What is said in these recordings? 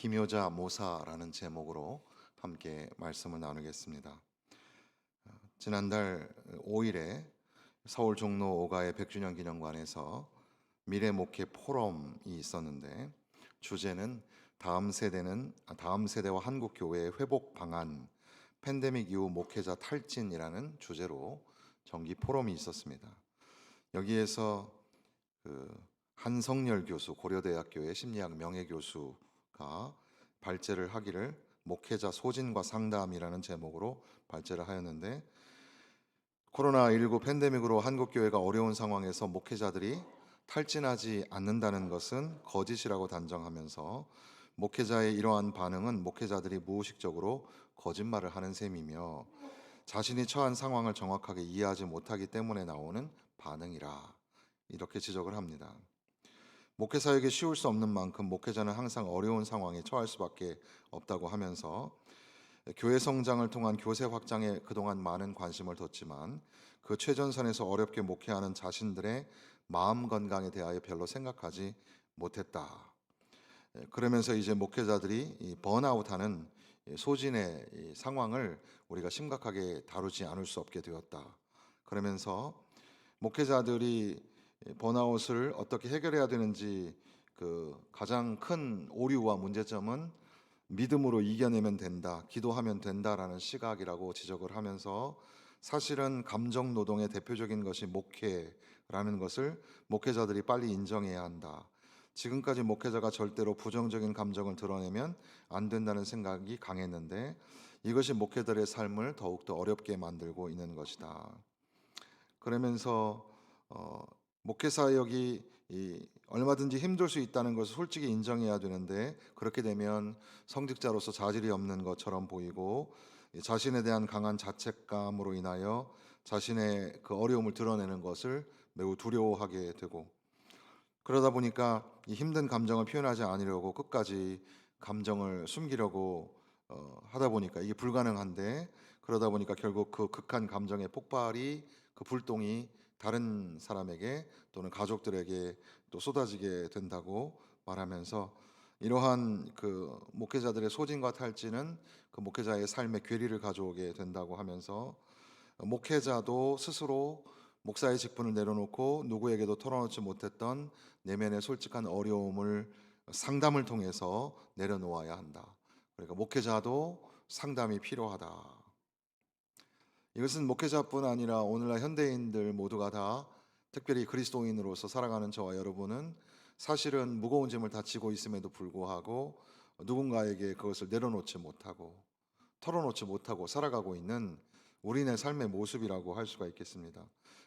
기묘자 모사라는 제목으로 함께 말씀을 나누겠습니다. 지난달 5일에 서울 종로 5가의 100주년 기념관에서 미래 목회 포럼이 있었는데, 주제는 다음 세대와 한국 교회의 회복 방안, 팬데믹 이후 목회자 탈진이라는 주제로 정기 포럼이 있었습니다. 여기에서 한성열 교수, 고려대학교의 심리학 명예교수가 발제를 하기를 목회자 소진과 상담이라는 제목으로 발제를 하였는데, 코로나19 팬데믹으로 한국 교회가 어려운 상황에서 목회자들이 탈진하지 않는다는 것은 거짓이라고 단정하면서, 목회자의 이러한 반응은 목회자들이 무의식적으로 거짓말을 하는 셈이며 자신이 처한 상황을 정확하게 이해하지 못하기 때문에 나오는 반응이라, 이렇게 지적을 합니다. 목회사에게 쉬울 수 없는 만큼 목회자는 항상 어려운 상황에 처할 수밖에 없다고 하면서, 교회 성장을 통한 교세 확장에 그동안 많은 관심을 뒀지만 그 최전선에서 어렵게 목회하는 자신들의 마음 건강에 대하여 별로 생각하지 못했다. 그러면서 이제 목회자들이 이 번아웃하는 소진의 이 상황을 우리가 심각하게 다루지 않을 수 없게 되었다. 그러면서 목회자들이 번아웃을 어떻게 해결해야 되는지, 그 가장 큰 오류와 문제점은 믿음으로 이겨내면 된다, 기도하면 된다라는 시각이라고 지적을 하면서, 사실은 감정 노동의 대표적인 것이 목회라는 것을 목회자들이 빨리 인정해야 한다. 지금까지 목회자가 절대로 부정적인 감정을 드러내면 안 된다는 생각이 강했는데, 이것이 목회자들의 삶을 더욱더 어렵게 만들고 있는 것이다. 그러면서 목회 사역이 얼마든지 힘들 수 있다는 것을 솔직히 인정해야 되는데, 그렇게 되면 성직자로서 자질이 없는 것처럼 보이고, 자신에 대한 강한 자책감으로 인하여 자신의 그 어려움을 드러내는 것을 매우 두려워하게 되고, 그러다 보니까 이 힘든 감정을 표현하지 않으려고 끝까지 감정을 숨기려고 하다 보니까 이게 불가능한데, 그러다 보니까 결국 그 극한 감정의 폭발이, 그 불똥이 다른 사람에게 또는 가족들에게 또 쏟아지게 된다고 말하면서, 이러한 그 목회자들의 소진과 탈진은 그 목회자의 삶에 괴리를 가져오게 된다고 하면서, 목회자도 스스로 목사의 직분을 내려놓고 누구에게도 털어놓지 못했던 내면의 솔직한 어려움을 상담을 통해서 내려놓아야 한다. 그러니까 목회자도 상담이 필요하다. 이것은 목회자뿐 아니라 오늘날 현대인들 모두가 다, 특별히 그리스도인으로서 살아가는 저와 여러분은 사실은 무거운 짐을 다 지고 있음에도 불구하고 누군가에게 그것을 내려놓지 못하고 털어놓지 못하고 살아가고 있는 우리네 삶의 모습이라고 할 수가 있겠습니다.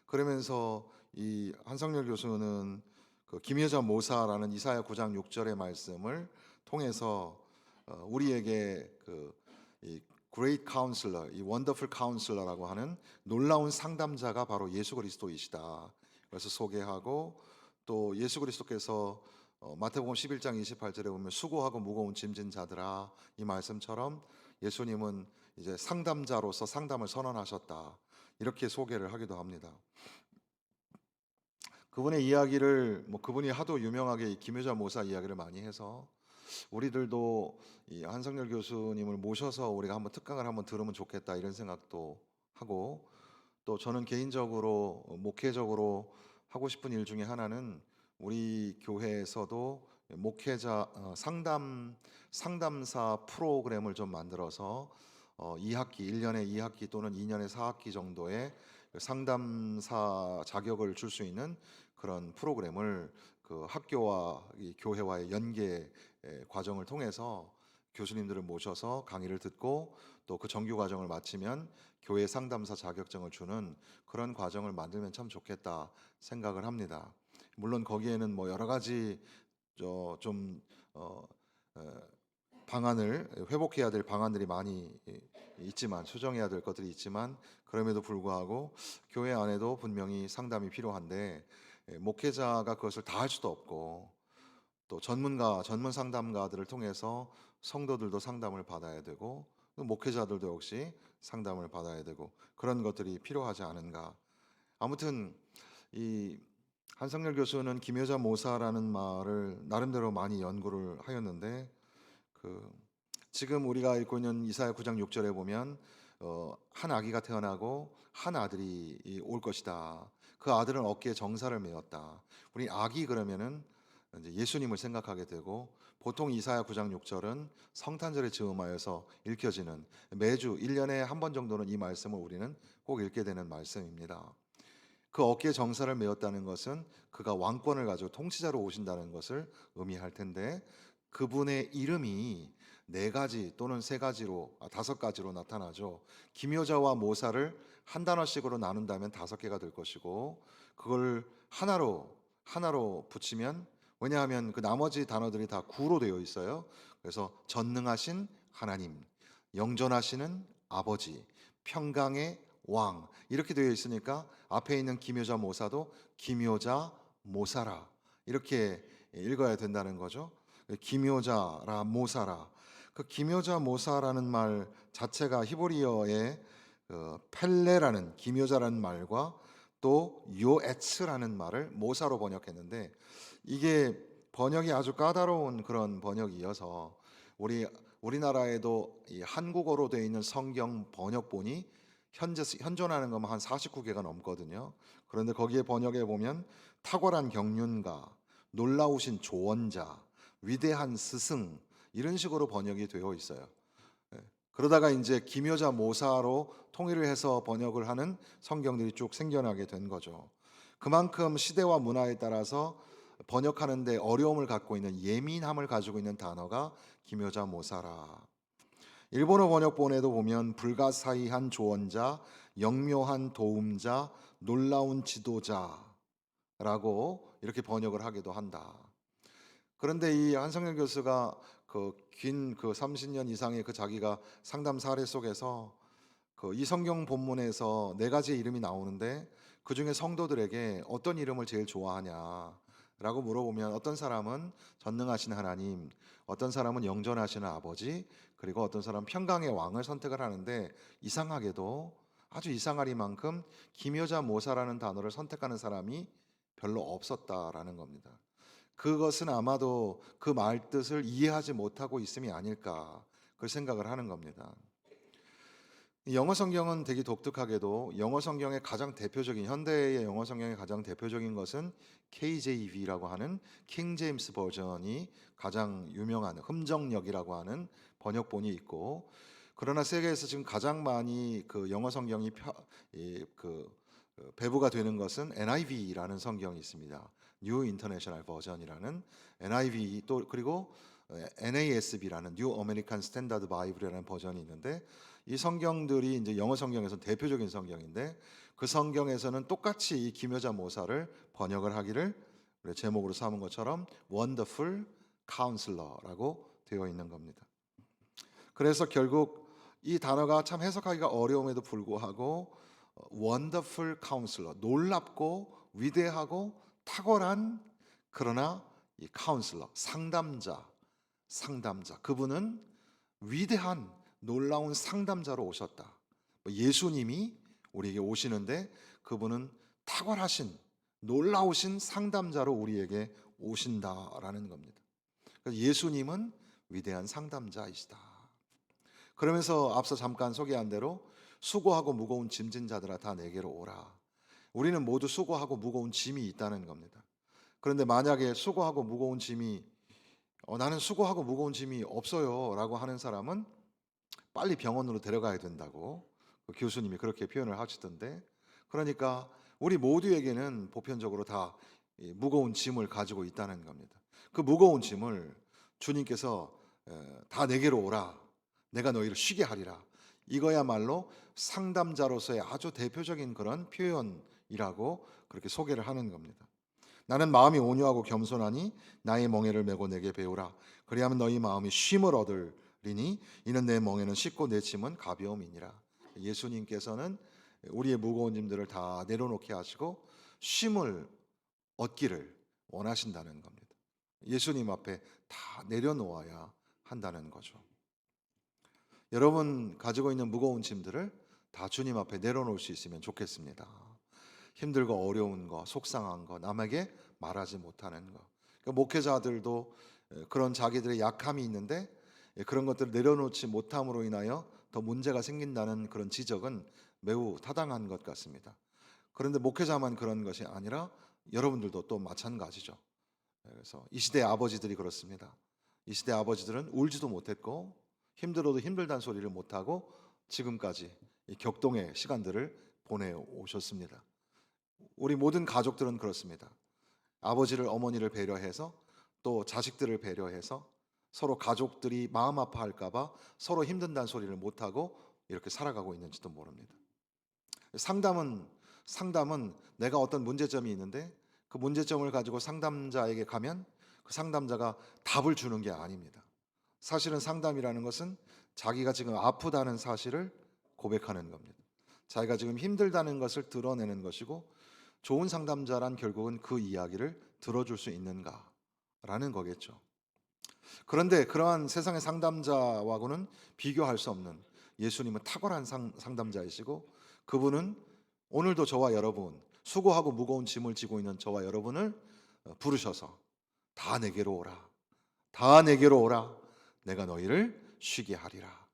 그러면서 이 한성열 교수는 그 기묘자 모사라는 이사야 9장 6절의 말씀을 통해서 우리에게 이 Great Counselor, 이 Wonderful Counselor라고 하는 놀라운 상담자가 바로 예수 그리스도이시다. 그래서 소개하고, 또 예수 그리스도께서 마태복음 11장 28절에 보면 수고하고 무거운 짐진 자들아, 이 말씀처럼 예수님은 이제 상담자로서 상담을 선언하셨다, 이렇게 소개를 하기도 합니다. 그분의 이야기를 그분이 하도 유명하게 이 기묘자 모사 이야기를 많이 해서 우리들도 이 한성열 교수님을 모셔서 우리가 한번 특강을 한번 들으면 좋겠다, 이런 생각도 하고, 또 저는 개인적으로 목회적으로 하고 싶은 일 중에 하나는 우리 교회에서도 목회자 상담사 프로그램을 좀 만들어서 2학기 1년에 2학기 또는 2년에 4학기 정도의 상담사 자격을 줄 수 있는 그런 프로그램을 그 학교와 이 교회와의 연계 과정을 통해서 교수님들을 모셔서 강의를 듣고, 또 그 정규 과정을 마치면 교회 상담사 자격증을 주는 그런 과정을 만들면 참 좋겠다 생각을 합니다. 물론 거기에는 뭐 여러 가지 좀 방안을 회복해야 될 방안들이 많이 있지만, 수정해야 될 것들이 있지만, 그럼에도 불구하고 교회 안에도 분명히 상담이 필요한데, 목회자가 그것을 다 할 수도 없고, 또 전문 상담가들을 통해서 성도들도 상담을 받아야 되고, 또 목회자들도 역시 상담을 받아야 되고, 그런 것들이 필요하지 않은가. 아무튼 이 한성열 교수는 기묘자 모사라는 말을 나름대로 많이 연구를 하였는데, 그 지금 우리가 읽고 있는 이사야 9장 6절에 보면 한 아기가 태어나고 한 아들이 올 것이다. 그 아들은 어깨에 정사를 메었다. 우리 아기 그러면은 이제 예수님을 생각하게 되고, 보통 이사야 9장 6절은 성탄절에 즈음하여서 읽혀지는, 매주 1년에 한 번 정도는 이 말씀을 우리는 꼭 읽게 되는 말씀입니다. 그 어깨에 정사를 메었다는 것은 그가 왕권을 가지고 통치자로 오신다는 것을 의미할 텐데, 그분의 이름이 네 가지 또는 세 가지로, 다섯 가지로 나타나죠. 기묘자와 모사를 한 단어씩으로 나눈다면 다섯 개가 될 것이고, 그걸 하나로 붙이면, 왜냐하면 그 나머지 단어들이 다 구로 되어 있어요. 그래서 전능하신 하나님, 영존하시는 아버지, 평강의 왕, 이렇게 되어 있으니까 앞에 있는 기묘자 모사도 기묘자 모사라, 이렇게 읽어야 된다는 거죠. 기묘자라 모사라. 그 기묘자 모사라는 말 자체가 히브리어의 펠레라는 기묘자라는 말과 또 요에츠라는 말을 모사로 번역했는데, 이게 번역이 아주 까다로운 그런 번역이어서 우리나라에도 이 한국어로 되어 있는 성경 번역본이 현존하는 것만 한 49개가 넘거든요. 그런데 거기에 번역해 보면 탁월한 경륜가, 놀라우신 조언자, 위대한 스승, 이런 식으로 번역이 되어 있어요. 예. 그러다가 이제 기묘자 모사로 통일을 해서 번역을 하는 성경들이 쭉 생겨나게 된 거죠. 그만큼 시대와 문화에 따라서 번역하는데 어려움을 갖고 있는, 예민함을 가지고 있는 단어가 기묘자 모사라. 일본어 번역본에도 보면 불가사의한 조언자, 영묘한 도움자, 놀라운 지도자라고 이렇게 번역을 하기도 한다. 그런데 이 한성열 교수가 긴 30년 이상의 자기가 상담 사례 속에서 이 성경 본문에서 네 가지의 이름이 나오는데, 그 중에 성도들에게 어떤 이름을 제일 좋아하냐라고 물어보면, 어떤 사람은 전능하신 하나님, 어떤 사람은 영존하시는 아버지, 그리고 어떤 사람은 평강의 왕을 선택을 하는데, 이상하게도, 아주 이상하리만큼 기묘자 모사라는 단어를 선택하는 사람이 별로 없었다라는 겁니다. 그것은 아마도 그 말 뜻을 이해하지 못하고 있음이 아닐까, 그 생각을 하는 겁니다. 영어 성경은 되게 독특하게도, 영어 성경의 가장 대표적인, 현대의 영어 성경의 가장 대표적인 것은 KJV라고 하는 킹 제임스 버전이 가장 유명한, 흠정역이라고 하는 번역본이 있고, 그러나 세계에서 지금 가장 많이 영어 성경이 배부가 되는 것은 NIV라는 성경이 있습니다. New International Version이라는 NIV, 또 그리고 NASB라는 New American Standard Bible이라는 버전이 있는데, 이 성경들이 이제 영어 성경에서 대표적인 성경인데, 그 성경에서는 똑같이 이 기묘자 모사를 번역을 하기를 제목으로 삼은 것처럼 Wonderful Counselor라고 되어 있는 겁니다. 그래서 결국 이 단어가 참 해석하기가 어려움에도 불구하고 Wonderful Counselor, 놀랍고 위대하고 탁월한, 그러나 이 카운슬러, 상담자, 그분은 위대한 놀라운 상담자로 오셨다. 예수님이 우리에게 오시는데, 그분은 탁월하신 놀라우신 상담자로 우리에게 오신다라는 겁니다. 그래서 예수님은 위대한 상담자이시다. 그러면서 앞서 잠깐 소개한 대로 수고하고 무거운 짐진 자들아 다 내게로 오라. 우리는 모두 수고하고 무거운 짐이 있다는 겁니다. 그런데 만약에 수고하고 무거운 짐이 나는 수고하고 무거운 짐이 없어요 라고 하는 사람은 빨리 병원으로 데려가야 된다고 교수님이 그렇게 표현을 하시던데, 그러니까 우리 모두에게는 보편적으로 다 무거운 짐을 가지고 있다는 겁니다. 그 무거운 짐을 주님께서 다 내게로 오라, 내가 너희를 쉬게 하리라, 이거야말로 상담자로서의 아주 대표적인 그런 표현이라고 그렇게 소개를 하는 겁니다. 나는 마음이 온유하고 겸손하니 나의 멍에를 메고 내게 배우라. 그리하면 너희 마음이 쉼을 얻으리니 이는 내 멍에는 쉽고 내 짐은 가벼움이니라. 예수님께서는 우리의 무거운 짐들을 다 내려놓게 하시고 쉼을 얻기를 원하신다는 겁니다. 예수님 앞에 다 내려놓아야 한다는 거죠. 여러분 가지고 있는 무거운 짐들을 다 주님 앞에 내려놓을 수 있으면 좋겠습니다. 힘들고 어려운 거, 속상한 거, 남에게 말하지 못하는 거. 그러니까 목회자들도 그런 자기들의 약함이 있는데, 그런 것들을 내려놓지 못함으로 인하여 더 문제가 생긴다는 그런 지적은 매우 타당한 것 같습니다. 그런데 목회자만 그런 것이 아니라 여러분들도 또 마찬가지죠. 그래서 이 시대 아버지들이 그렇습니다. 이 시대 아버지들은 울지도 못했고 힘들어도 힘들다는 소리를 못하고 지금까지 이 격동의 시간들을 보내오셨습니다. 우리 모든 가족들은 그렇습니다. 아버지를 어머니를 배려해서 또 자식들을 배려해서 서로 가족들이 마음 아파할까 봐 서로 힘든다는 소리를 못하고 이렇게 살아가고 있는지도 모릅니다. 상담은 내가 어떤 문제점이 있는데 그 문제점을 가지고 상담자에게 가면 그 상담자가 답을 주는 게 아닙니다. 사실은 상담이라는 것은 자기가 지금 아프다는 사실을 고백하는 겁니다. 자기가 지금 힘들다는 것을 드러내는 것이고 좋은 상담자란 결국은 그 이야기를 들어줄 수 있는가라는 거겠죠. 그런데 그러한 세상의 상담자와고는 비교할 수 없는 예수님은 탁월한 상담자이시고 그분은 오늘도 저와 여러분 수고하고 무거운 짐을 지고 있는 저와 여러분을 부르셔서 다 내게로 오라. 다 내게로 오라. 내가 너희를 쉬게 하리라.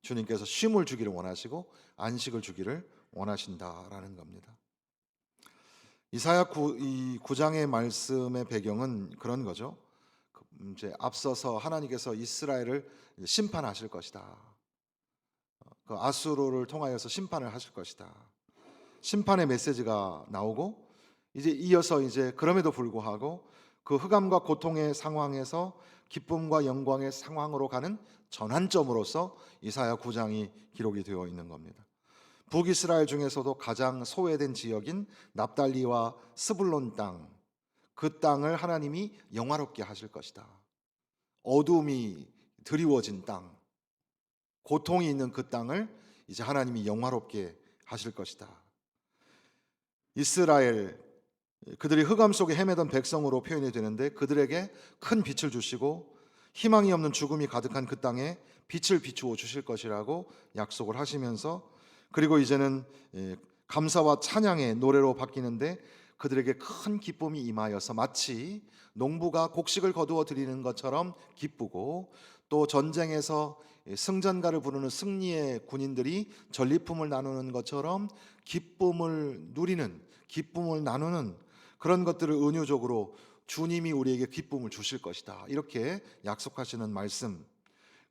주님께서 쉼을 주기를 원하시고 안식을 주기를 원하신다라는 겁니다. 이사야 9장의 말씀의 배경은 그런 거죠. 이제 앞서서 하나님께서 이스라엘을 심판하실 것이다. 그 아수르를 통하여서 심판을 하실 것이다. 심판의 메시지가 나오고 이제 이어서 이제 그럼에도 불구하고 그 흑암과 고통의 상황에서 기쁨과 영광의 상황으로 가는 전환점으로서 이사야 9장이 기록이 되어 있는 겁니다. 북이스라엘 중에서도 가장 소외된 지역인 납달리와 스불론 땅, 그 땅을 하나님이 영화롭게 하실 것이다. 어둠이 드리워진 땅, 고통이 있는 그 땅을 이제 하나님이 영화롭게 하실 것이다. 이스라엘, 그들이 흑암 속에 헤매던 백성으로 표현이 되는데 그들에게 큰 빛을 주시고 희망이 없는 죽음이 가득한 그 땅에 빛을 비추어 주실 것이라고 약속을 하시면서 그리고 이제는 감사와 찬양의 노래로 바뀌는데 그들에게 큰 기쁨이 임하여서 마치 농부가 곡식을 거두어 드리는 것처럼 기쁘고 또 전쟁에서 승전가를 부르는 승리의 군인들이 전리품을 나누는 것처럼 기쁨을 누리는, 기쁨을 나누는 그런 것들을 은유적으로 주님이 우리에게 기쁨을 주실 것이다. 이렇게 약속하시는 말씀.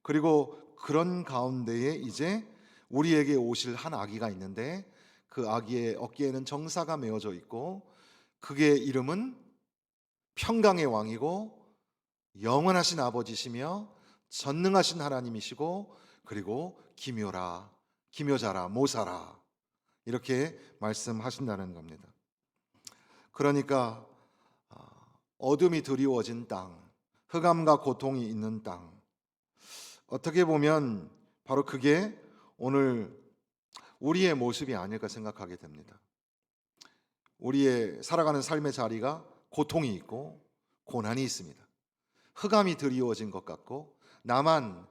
그리고 그런 가운데에 이제 우리에게 오실 한 아기가 있는데 그 아기의 어깨에는 정사가 메어져 있고 그의 이름은 평강의 왕이고 영원하신 아버지시며 전능하신 하나님이시고 그리고 기묘라, 기묘자라, 모사라 이렇게 말씀하신다는 겁니다. 그러니까 어둠이 드리워진 땅, 흑암과 고통이 있는 땅, 어떻게 보면 바로 그게 오늘 우리의 모습이 아닐까 생각하게 됩니다. 우리의 살아가는 삶의 자리가 고통이 있고 고난이 있습니다. 흑암이 드리워진 것 같고 나만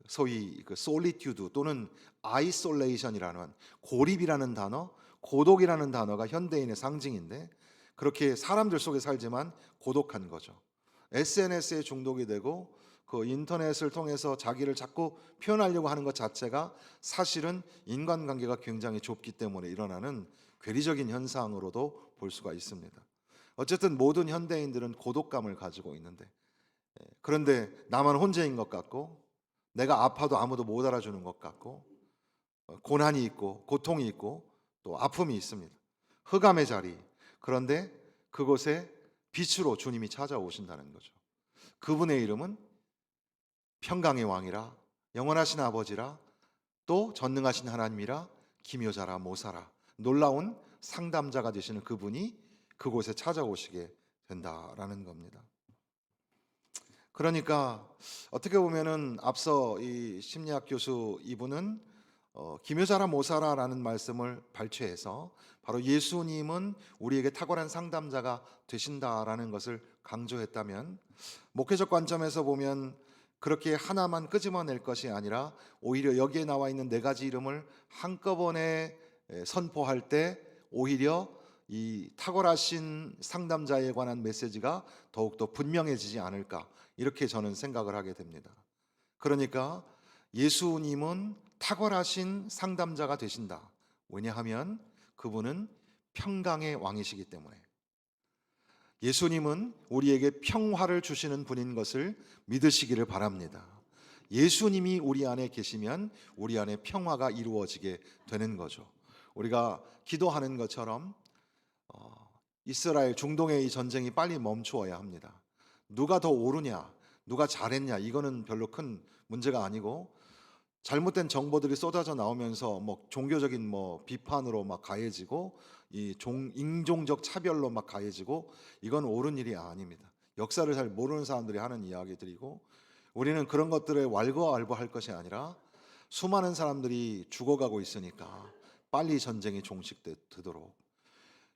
소위 그 솔리튜드 또는 아이솔레이션이라는 고립이라는 단어, 고독이라는 단어가 현대인의 상징인데 그렇게 사람들 속에 살지만 고독한 거죠. SNS에 중독이 되고 그 인터넷을 통해서 자기를 자꾸 표현하려고 하는 것 자체가 사실은 인간관계가 굉장히 좁기 때문에 일어나는 괴리적인 현상으로도 볼 수가 있습니다. 어쨌든 모든 현대인들은 고독감을 가지고 있는데 그런데 나만 혼자인 것 같고 내가 아파도 아무도 못 알아주는 것 같고 고난이 있고 고통이 있고 또 아픔이 있습니다. 흑암의 자리. 그런데 그곳에 빛으로 주님이 찾아오신다는 거죠. 그분의 이름은 평강의 왕이라 영원하신 아버지라 또 전능하신 하나님이라 기묘자라 모사라 놀라운 상담자가 되시는 그분이 그곳에 찾아오시게 된다라는 겁니다. 그러니까 어떻게 보면은 앞서 이 심리학 교수 이분은 기묘자라 모사라라는 말씀을 발췌해서 바로 예수님은 우리에게 탁월한 상담자가 되신다라는 것을 강조했다면 목회적 관점에서 보면 그렇게 하나만 끄집어낼 것이 아니라 오히려 여기에 나와 있는 네 가지 이름을 한꺼번에 선포할 때 오히려 이 탁월하신 상담자에 관한 메시지가 더욱더 분명해지지 않을까 이렇게 저는 생각을 하게 됩니다. 그러니까 예수님은 탁월하신 상담자가 되신다. 왜냐하면 그분은 평강의 왕이시기 때문에. 예수님은 우리에게 평화를 주시는 분인 것을 믿으시기를 바랍니다. 예수님이 우리 안에 계시면 우리 안에 평화가 이루어지게 되는 거죠. 우리가 기도하는 것처럼 이스라엘 중동의 이 전쟁이 빨리 멈추어야 합니다. 누가 더 옳으냐, 누가 잘했냐, 이거는 별로 큰 문제가 아니고, 잘못된 정보들이 쏟아져 나오면서 종교적인 비판으로 막 가해지고, 인종적 차별로 막 가해지고, 이건 옳은 일이 아닙니다. 역사를 잘 모르는 사람들이 하는 이야기들이고, 우리는 그런 것들에 왈가왈부할 것이 아니라 수많은 사람들이 죽어가고 있으니까 빨리 전쟁이 종식되도록,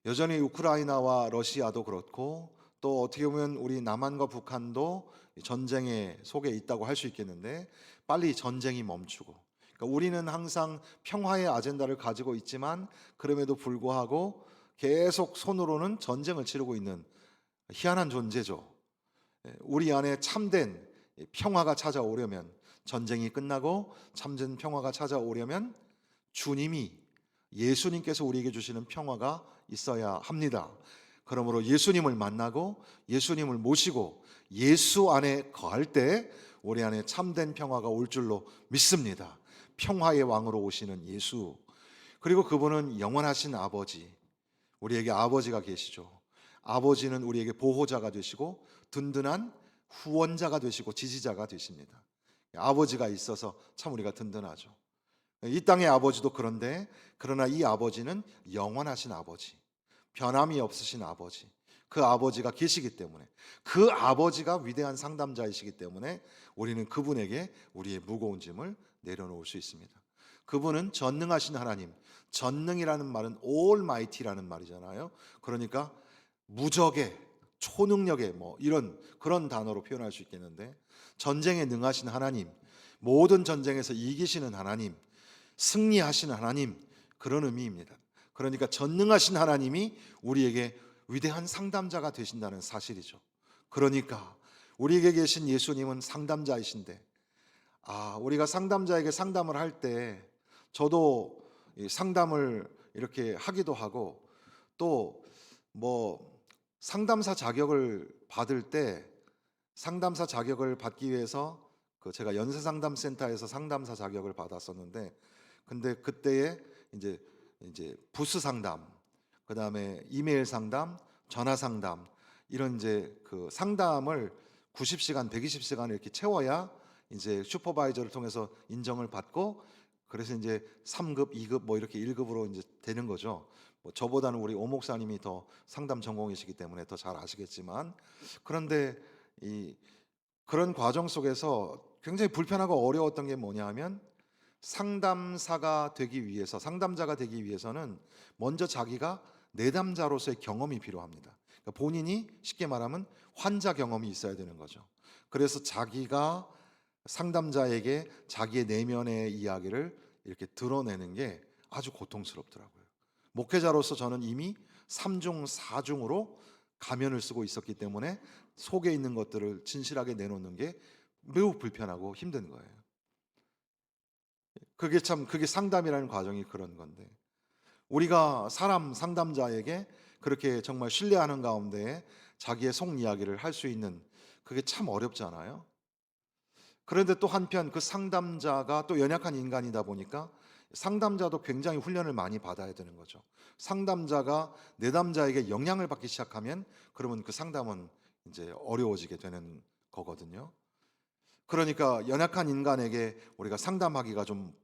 여전히 우크라이나와 러시아도 그렇고, 또 어떻게 보면 우리 남한과 북한도 전쟁의 속에 있다고 할 수 있겠는데, 빨리 전쟁이 멈추고, 그러니까 우리는 항상 평화의 아젠다를 가지고 있지만 그럼에도 불구하고 계속 손으로는 전쟁을 치르고 있는 희한한 존재죠. 우리 안에 참된 평화가 찾아오려면, 전쟁이 끝나고 참된 평화가 찾아오려면 주님이, 예수님께서 우리에게 주시는 평화가 있어야 합니다. 그러므로 예수님을 만나고 예수님을 모시고 예수 안에 거할 때 우리 안에 참된 평화가 올 줄로 믿습니다. 평화의 왕으로 오시는 예수, 그리고 그분은 영원하신 아버지, 우리에게 아버지가 계시죠. 아버지는 우리에게 보호자가 되시고 든든한 후원자가 되시고 지지자가 되십니다. 아버지가 있어서 참 우리가 든든하죠. 이 땅의 아버지도 그런데, 그러나 이 아버지는 영원하신 아버지, 변함이 없으신 아버지, 그 아버지가 계시기 때문에, 그 아버지가 위대한 상담자이시기 때문에 우리는 그분에게 우리의 무거운 짐을 내려놓을 수 있습니다. 그분은 전능하신 하나님, 전능이라는 말은 almighty라는 말이잖아요. 그러니까 무적의, 초능력의 이런 그런 단어로 표현할 수 있겠는데, 전쟁에 능하신 하나님, 모든 전쟁에서 이기시는 하나님, 승리하시는 하나님, 그런 의미입니다. 그러니까 전능하신 하나님이 우리에게 위대한 상담자가 되신다는 사실이죠. 그러니까 우리에게 계신 예수님은 상담자이신데, 우리가 상담자에게 상담을 할 때, 저도 상담을 이렇게 하기도 하고, 또 상담사 자격을 받을 때, 상담사 자격을 받기 위해서 제가 연세상담센터에서 상담사 자격을 받았었는데, 근데 그때에 이제 부스 상담, 그다음에 이메일 상담, 전화 상담, 이런 그 상담을 90시간, 120시간을 이렇게 채워야 이제 슈퍼바이저를 통해서 인정을 받고, 그래서 이제 3급, 2급 이렇게 1급으로 이제 되는 거죠. 저보다는 우리 오 목사님이 더 상담 전공이시기 때문에 더 잘 아시겠지만, 그런데 그런 과정 속에서 굉장히 불편하고 어려웠던 게 뭐냐 하면, 상담사가 되기 위해서, 상담자가 되기 위해서는 먼저 자기가 내담자로서의 경험이 필요합니다. 그러니까 본인이 쉽게 말하면 환자 경험이 있어야 되는 거죠. 그래서 자기가 상담자에게 자기의 내면의 이야기를 이렇게 드러내는 게 아주 고통스럽더라고요. 목회자로서 저는 이미 3중, 4중으로 가면을 쓰고 있었기 때문에 속에 있는 것들을 진실하게 내놓는 게 매우 불편하고 힘든 거예요. 그게 상담이라는 과정이 그런 건데, 우리가 사람 상담자에게 그렇게 정말 신뢰하는 가운데 자기의 속 이야기를 할 수 있는, 그게 참 어렵잖아요. 그런데 또 한편 그 상담자가 또 연약한 인간이다 보니까 상담자도 굉장히 훈련을 많이 받아야 되는 거죠. 상담자가 내담자에게 영향을 받기 시작하면 그러면 그 상담은 이제 어려워지게 되는 거거든요. 그러니까 연약한 인간에게 우리가 상담하기가 좀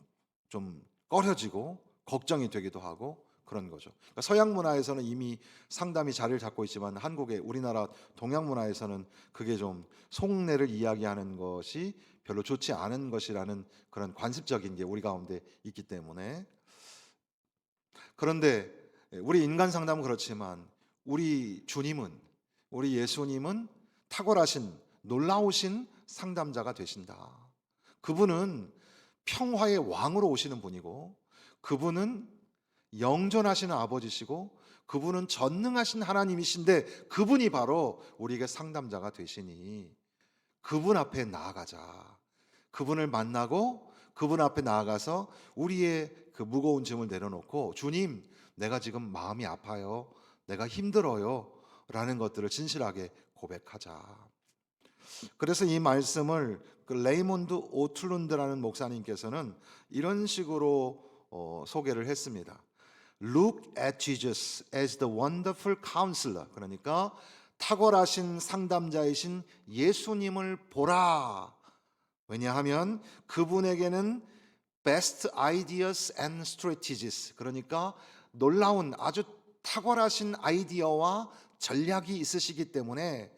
꺼려지고 걱정이 되기도 하고 그런 거죠. 그러니까 서양 문화에서는 이미 상담이 자리를 잡고 있지만, 한국의, 우리나라 동양 문화에서는 그게 좀 속내를 이야기하는 것이 별로 좋지 않은 것이라는 그런 관습적인 게 우리 가운데 있기 때문에. 그런데 우리 인간 상담은 그렇지만 우리 주님은, 우리 예수님은 탁월하신, 놀라우신 상담자가 되신다. 그분은 평화의 왕으로 오시는 분이고, 그분은 영존하시는 아버지시고, 그분은 전능하신 하나님이신데, 그분이 바로 우리에게 상담자가 되시니 그분 앞에 나아가자. 그분을 만나고 그분 앞에 나아가서 우리의 그 무거운 짐을 내려놓고 주님, 내가 지금 마음이 아파요. 내가 힘들어요. 라는 것들을 진실하게 고백하자. 그래서 이 말씀을 그 레이몬드 오틀룬드라는 목사님께서는 이런 식으로 소개를 했습니다. Look at Jesus as the wonderful counselor. 그러니까 탁월하신 상담자이신 예수님을 보라. 왜냐하면 그분에게는 best ideas and strategies, 그러니까 놀라운 아주 탁월하신 아이디어와 전략이 있으시기 때문에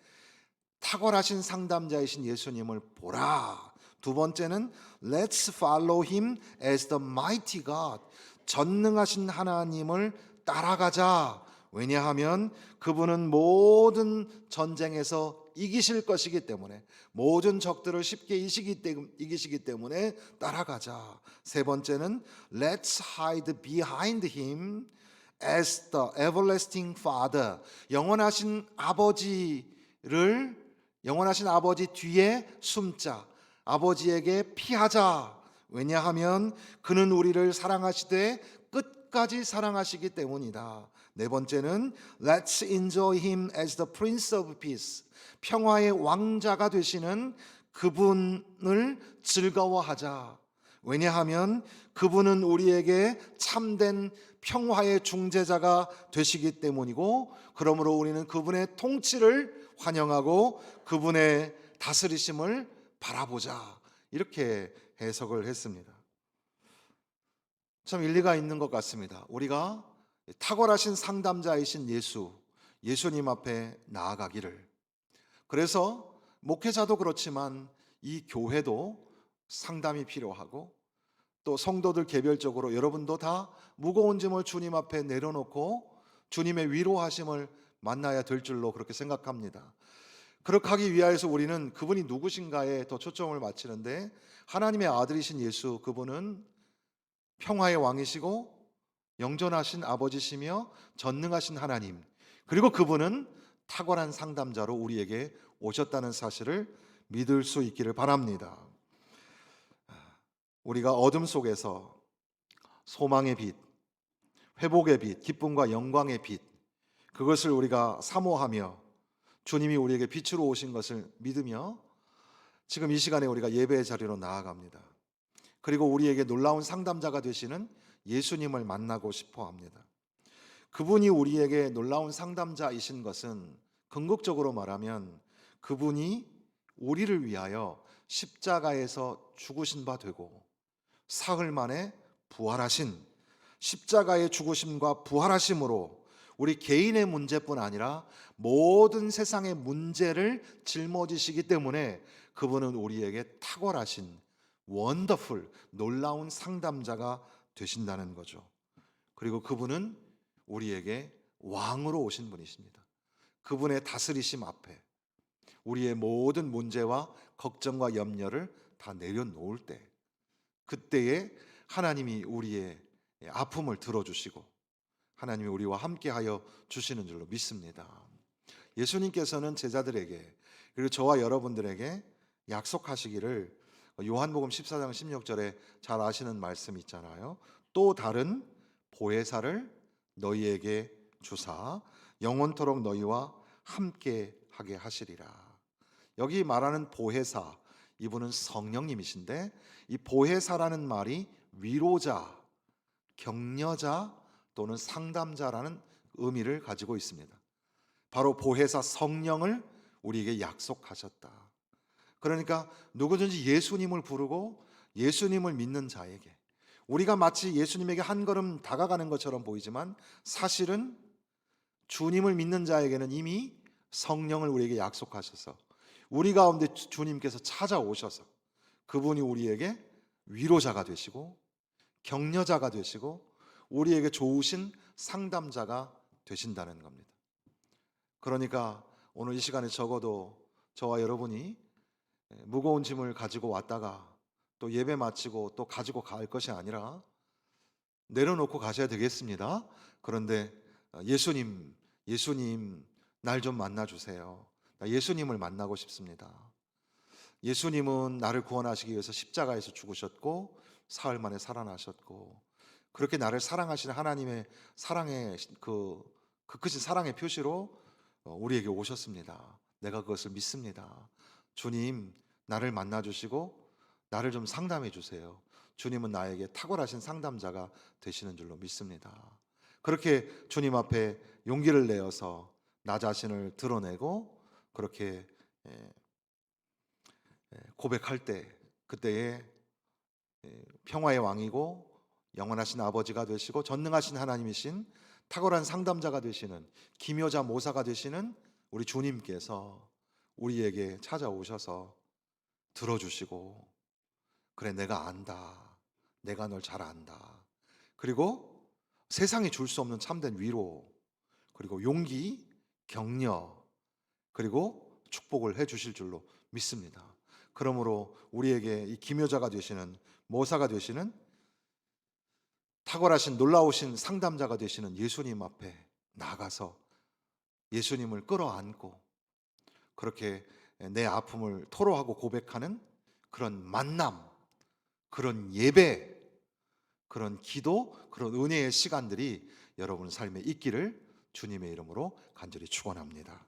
탁월하신 상담자이신 예수님을 보라. 두 번째는 Let's follow him as the mighty God. 전능하신 하나님을 따라가자. 왜냐하면 그분은 모든 전쟁에서 이기실 것이기 때문에, 모든 적들을 쉽게 이기시기 때문에 따라가자. 세 번째는 Let's hide behind him as the everlasting Father. 영원하신 아버지 뒤에 숨자. 아버지에게 피하자. 왜냐하면 그는 우리를 사랑하시되 끝까지 사랑하시기 때문이다. 네 번째는 Let's enjoy him as the Prince of Peace. 평화의 왕자가 되시는 그분을 즐거워하자. 왜냐하면 그분은 우리에게 참된 평화의 중재자가 되시기 때문이고, 그러므로 우리는 그분의 통치를 환영하고 그분의 다스리심을 바라보자. 이렇게 해석을 했습니다. 참 일리가 있는 것 같습니다. 우리가 탁월하신 상담자이신 예수님 앞에 나아가기를. 그래서 목회자도 그렇지만 이 교회도 상담이 필요하고, 또 성도들 개별적으로 여러분도 다 무거운 짐을 주님 앞에 내려놓고 주님의 위로하심을 만나야 될 줄로 그렇게 생각합니다. 그렇게 하기 위하여서 우리는 그분이 누구신가에 더 초점을 맞추는데, 하나님의 아들이신 예수, 그분은 평화의 왕이시고 영존하신 아버지시며 전능하신 하나님, 그리고 그분은 탁월한 상담자로 우리에게 오셨다는 사실을 믿을 수 있기를 바랍니다. 우리가 어둠 속에서 소망의 빛, 회복의 빛, 기쁨과 영광의 빛, 그것을 우리가 사모하며 주님이 우리에게 빛으로 오신 것을 믿으며 지금 이 시간에 우리가 예배의 자리로 나아갑니다. 그리고 우리에게 놀라운 상담자가 되시는 예수님을 만나고 싶어 합니다. 그분이 우리에게 놀라운 상담자이신 것은 궁극적으로 말하면 그분이 우리를 위하여 십자가에서 죽으신 바 되고 사흘 만에 부활하신, 십자가의 죽으심과 부활하심으로 우리 개인의 문제뿐 아니라 모든 세상의 문제를 짊어지시기 때문에 그분은 우리에게 탁월하신 원더풀, 놀라운 상담자가 되신다는 거죠. 그리고 그분은 우리에게 왕으로 오신 분이십니다. 그분의 다스리심 앞에 우리의 모든 문제와 걱정과 염려를 다 내려놓을 때, 그때에 하나님이 우리의 아픔을 들어주시고 하나님이 우리와 함께하여 주시는 줄로 믿습니다. 예수님께서는 제자들에게, 그리고 저와 여러분들에게 약속하시기를, 요한복음 14장 16절에 잘 아시는 말씀 있잖아요. 또 다른 보혜사를 너희에게 주사 영원토록 너희와 함께하게 하시리라. 여기 말하는 보혜사, 이분은 성령님이신데, 이 보혜사라는 말이 위로자, 격려자 또는 상담자라는 의미를 가지고 있습니다. 바로 보혜사 성령을 우리에게 약속하셨다. 그러니까 누구든지 예수님을 부르고 예수님을 믿는 자에게, 우리가 마치 예수님에게 한 걸음 다가가는 것처럼 보이지만 사실은 주님을 믿는 자에게는 이미 성령을 우리에게 약속하셔서 우리 가운데 주님께서 찾아오셔서 그분이 우리에게 위로자가 되시고 격려자가 되시고 우리에게 좋으신 상담자가 되신다는 겁니다. 그러니까 오늘 이 시간에 적어도 저와 여러분이 무거운 짐을 가지고 왔다가 또 예배 마치고 또 가지고 갈 것이 아니라 내려놓고 가셔야 되겠습니다. 그런데 예수님 날 좀 만나주세요. 나 예수님을 만나고 싶습니다. 예수님은 나를 구원하시기 위해서 십자가에서 죽으셨고 사흘 만에 살아나셨고, 그렇게 나를 사랑하시는 하나님의 사랑의 그 크신 사랑의 표시로 우리에게 오셨습니다. 내가 그것을 믿습니다. 주님, 나를 만나 주시고 나를 좀 상담해 주세요. 주님은 나에게 탁월하신 상담자가 되시는 줄로 믿습니다. 그렇게 주님 앞에 용기를 내어서 나 자신을 드러내고 그렇게 고백할 때, 그때에 평화의 왕이고 영원하신 아버지가 되시고 전능하신 하나님이신 탁월한 상담자가 되시는 기묘자 모사가 되시는 우리 주님께서 우리에게 찾아오셔서 들어주시고, 그래 내가 안다, 내가 널 잘 안다, 그리고 세상이 줄 수 없는 참된 위로, 그리고 용기, 격려, 그리고 축복을 해 주실 줄로 믿습니다. 그러므로 우리에게 이 기묘자가 되시는 모사가 되시는 탁월하신 놀라우신 상담자가 되시는 예수님 앞에 나가서 예수님을 끌어안고 그렇게 내 아픔을 토로하고 고백하는 그런 만남, 그런 예배, 그런 기도, 그런 은혜의 시간들이 여러분 삶에 있기를 주님의 이름으로 간절히 축원합니다.